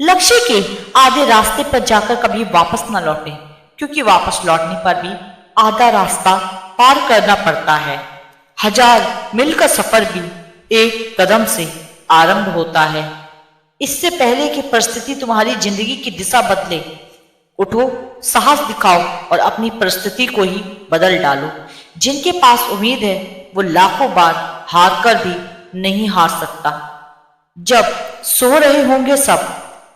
लक्ष्य के आधे रास्ते पर जाकर कभी वापस न लौटे, क्योंकि वापस लौटने पर भी आधा रास्ता पार करना पड़ता है। 1000 मील का सफर भी एक कदम से आरंभ होता है। इससे पहले कि परिस्थिति तुम्हारी जिंदगी की दिशा बदले, उठो, साहस दिखाओ और अपनी परिस्थिति को ही बदल डालो। जिनके पास उम्मीद है वो लाखों बार हार कर भी नहीं हार सकता। जब सो रहे होंगे सब,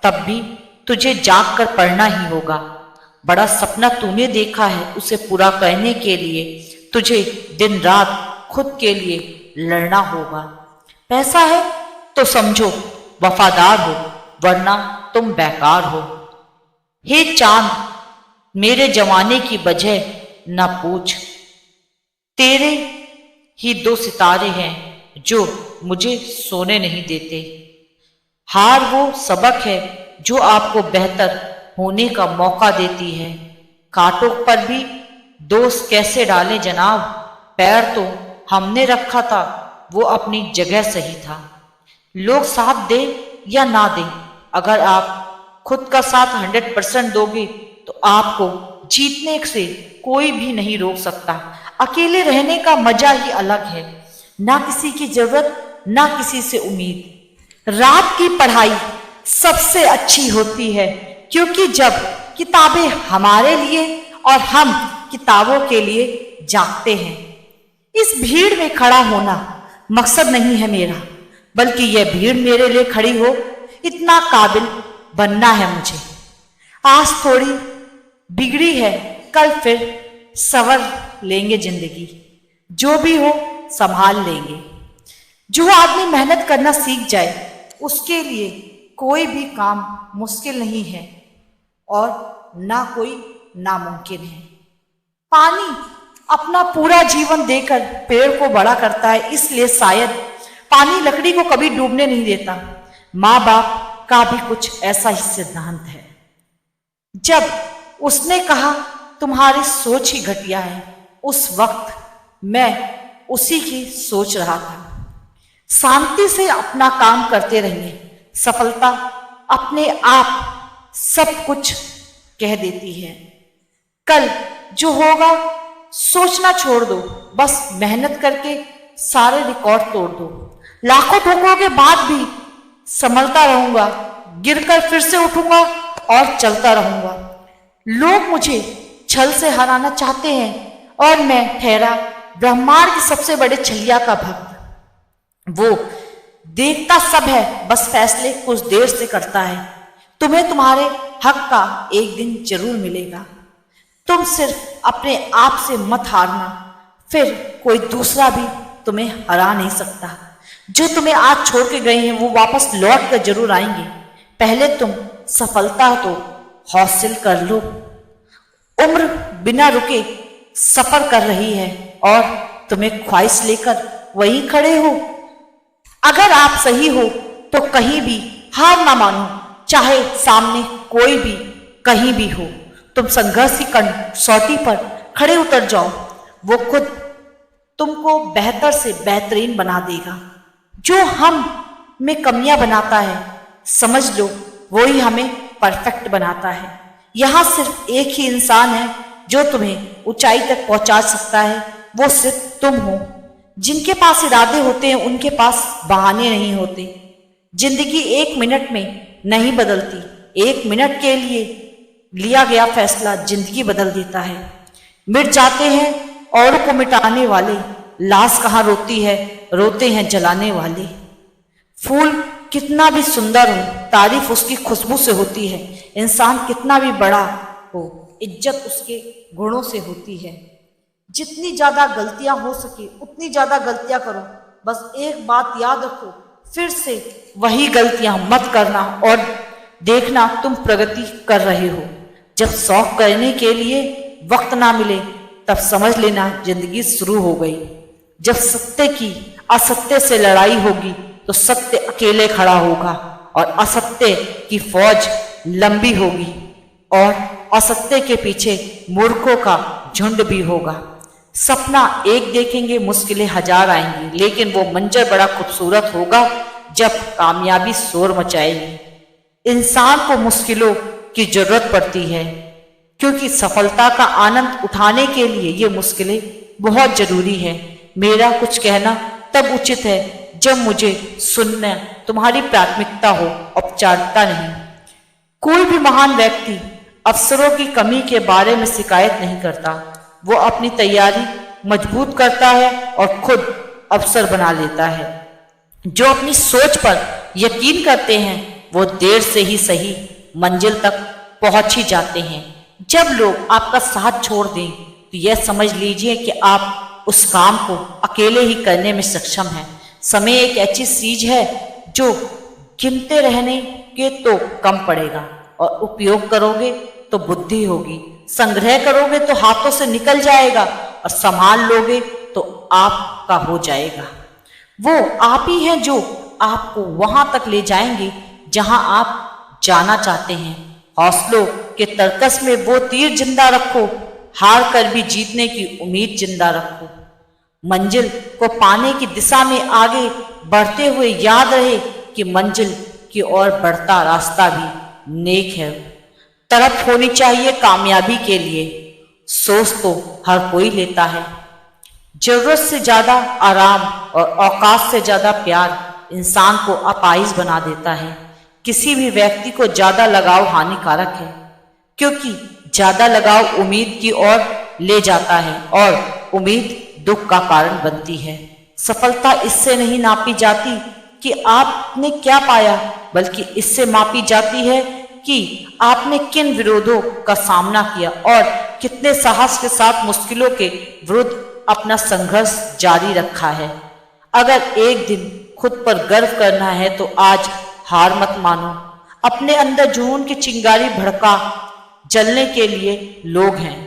तब भी तुझे जाग कर पढ़ना ही होगा। बड़ा सपना तूने देखा है, उसे पूरा करने के लिए तुझे दिन रात खुद के लिए लड़ना होगा। पैसा है तो समझो वफादार हो, वरना तुम बेकार हो। हे चांद, मेरे जवाने की वजह न पूछ, तेरे ही 2 सितारे हैं जो मुझे सोने नहीं देते। हार वो सबक है जो आपको बेहतर होने का मौका देती है। कांटों पर भी दोस्त कैसे डालें जनाब, पैर तो हमने रखा था, वो अपनी जगह सही था। लोग साथ दे या ना दे, अगर आप खुद का साथ 100% दोगे तो आपको जीतने से कोई भी नहीं रोक सकता। अकेले रहने का मजा ही अलग है, ना किसी की जरूरत ना किसी से उम्मीद। रात की पढ़ाई सबसे अच्छी होती है, क्योंकि जब किताबें हमारे लिए और हम किताबों के लिए जागते हैं। इस भीड़ में खड़ा होना मकसद नहीं है मेरा, बल्कि यह भीड़ मेरे लिए खड़ी हो, इतना काबिल बनना है मुझे। आज थोड़ी बिगड़ी है, कल फिर संवर लेंगे जिंदगी। जो भी हो संभाल लेंगे। जो आदमी मेहनत करना सीख जाए, उसके लिए कोई भी काम मुश्किल नहीं है और ना कोई नामुमकिन है। पानी अपना पूरा जीवन देकर पेड़ को बड़ा करता है, इसलिए शायद पानी लकड़ी को कभी डूबने नहीं देता। माँ बाप का भी कुछ ऐसा ही सिद्धांत है। जब उसने कहा तुम्हारी सोच ही घटिया है, उस वक्त मैं उसी की सोच रहा था। शांति से अपना काम करते रहिए, सफलता अपने आप सब कुछ कह देती है। कल जो होगा सोचना छोड़ दो, बस मेहनत करके सारे रिकॉर्ड तोड़ दो। लाखों ठोकरों के बाद भी संभलता रहूंगा, गिरकर फिर से उठूंगा और चलता रहूंगा। लोग मुझे छल से हराना चाहते हैं और मैं ठहरा ब्रह्मांड के सबसे बड़े छलिया का भक्त। वो देखता सब है, बस फैसले कुछ देर से करता है। तुम्हें तुम्हारे हक का एक दिन जरूर मिलेगा। तुम सिर्फ अपने आप से मत हारना, फिर कोई दूसरा भी तुम्हें हरा नहीं सकता। जो तुम्हें आज छोड़ के गए हैं वो वापस लौट कर जरूर आएंगे। पहले तुम सफलता तो हासिल कर लो। उम्र बिना रुके सफर कर रही है और तुम्हें ख्वाहिश लेकर वहीं खड़े हो। अगर आप सही हो तो कहीं भी हार ना मानो, चाहे सामने कोई भी कहीं भी हो। तुम संघर्ष की कसौटी पर खड़े उतर जाओ, वो खुद तुमको बेहतर से बेहतरीन बना देगा। जो हम में कमियां बनाता है, समझ लो वो ही हमें परफेक्ट बनाता है। यहां सिर्फ एक ही इंसान है जो तुम्हें ऊंचाई तक पहुंचा सकता है, वो सिर्फ तुम हो। जिनके पास इरादे होते हैं उनके पास बहाने नहीं होते। जिंदगी 1 मिनट में नहीं बदलती, 1 मिनट के लिए लिया गया फैसला जिंदगी बदल देता है। मिट जाते हैं औरों को मिटाने वाले, लाश कहाँ रोती है, रोते हैं जलाने वाले। फूल कितना भी सुंदर हो, तारीफ उसकी खुशबू से होती है। इंसान कितना भी बड़ा हो, इज्जत उसके गुणों से होती है। जितनी ज्यादा गलतियां हो सके उतनी ज्यादा गलतियां करो, बस एक बात याद रखो, फिर से वही गलतियां मत करना और देखना तुम प्रगति कर रहे हो। जब शौक करने के लिए वक्त ना मिले तब समझ लेना जिंदगी शुरू हो गई। जब सत्य की असत्य से लड़ाई होगी तो सत्य अकेले खड़ा होगा और असत्य की फौज लंबी होगी और असत्य के पीछे मूर्खों का झुंड भी होगा। सपना एक देखेंगे, मुश्किलें 1000 आएंगी, लेकिन वो मंजर बड़ा खूबसूरत होगा जब कामयाबी शोर मचाएगी। इंसान को मुश्किलों की जरूरत पड़ती है, क्योंकि सफलता का आनंद उठाने के लिए ये मुश्किलें बहुत जरूरी है। मेरा कुछ कहना तब उचित है जब मुझे सुनना तुम्हारी प्राथमिकता हो, औपचारिकता नहीं। कोई भी महान व्यक्ति अवसरों की कमी के बारे में शिकायत नहीं करता। वो अपनी तैयारी मजबूत करता है और खुद अवसर बना लेता है। जो अपनी सोच पर यकीन करते हैं वो देर से ही सही मंजिल तक पहुंच ही जाते हैं। जब लोग आपका साथ छोड़ दें तो यह समझ लीजिए कि आप उस काम को अकेले ही करने में सक्षम हैं। समय एक ऐसी चीज है जो गिनते रहने के तो कम पड़ेगा, और उपयोग करोगे तो बुद्धि होगी, संग्रह करोगे तो हाथों से निकल जाएगा, और संभाल लोगे तो आपका हो जाएगा। वो आप ही हैं जो आपको वहां तक ले जाएंगे जहां आप जाना चाहते हैं। हौसलों के तरकस में वो तीर जिंदा रखो, हार कर भी जीतने की उम्मीद जिंदा रखो। मंजिल को पाने की दिशा में आगे बढ़ते हुए याद रहे कि मंजिल की ओर बढ़ता रास्ता भी नेक है। तरफ होनी चाहिए कामयाबी के लिए। सोच तो हर कोई लेता है। जरूरत से ज्यादा आराम और औकात से ज्यादा प्यार इंसान को अपाहिज बना देता है। किसी भी व्यक्ति को ज्यादा लगाव हानिकारक है, क्योंकि ज्यादा लगाव उम्मीद की ओर ले जाता है और उम्मीद दुख का कारण बनती है। सफलता इससे नहीं नापी जाती कि आपने क्या पाया, बल्कि इससे मापी जाती है कि आपने किन विरोधों का सामना किया और कितने साहस के साथ मुश्किलों के विरुद्ध अपना संघर्ष जारी रखा है। अगर एक दिन खुद पर गर्व करना है तो आज हार मत मानो। अपने अंदर जुनून की चिंगारी भड़का जलने के लिए लोग हैं।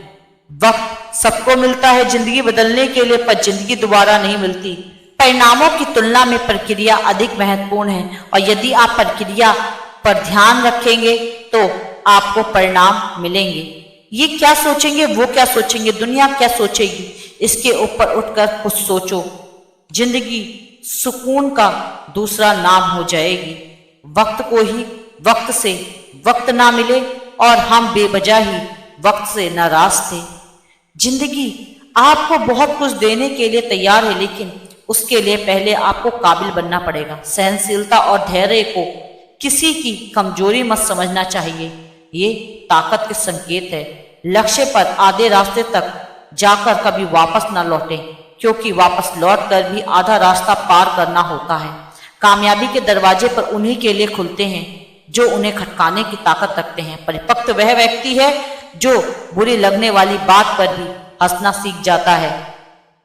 वक्त सबको मिलता है जिंदगी बदलने के लिए, पर जिंदगी दोबारा नहीं मिलती। परिणामों की तुलना में प्रक्रिया अधिक महत्वपूर्ण है, और यदि आप प्रक्रिया पर ध्यान रखेंगे तो आपको परिणाम मिलेंगे। ये क्या सोचेंगे, वो क्या सोचेंगे, दुनिया क्या सोचेगी, इसके ऊपर उठकर कुछ सोचो। जिंदगी सुकून का दूसरा नाम हो जाएगी। वक्त को ही वक्त से वक्त ना मिले और हम बेवजह ही वक्त से नाराज थे। जिंदगी आपको बहुत कुछ देने के लिए तैयार है, लेकिन उसके लिए पहले आपको काबिल बनना पड़ेगा। सहनशीलता और धैर्य को किसी की कमजोरी मत समझना चाहिए, ये ताकत के संकेत है। लक्ष्य पर आधे रास्ते तक जाकर कभी वापस न लौटें, क्योंकि वापस लौटकर भी आधा रास्ता पार करना होता है। कामयाबी के दरवाजे पर उन्हीं के लिए खुलते हैं जो उन्हें खटकाने की ताकत रखते हैं। परिपक्व वह व्यक्ति है जो बुरी लगने वाली बात पर भी हंसना सीख जाता है।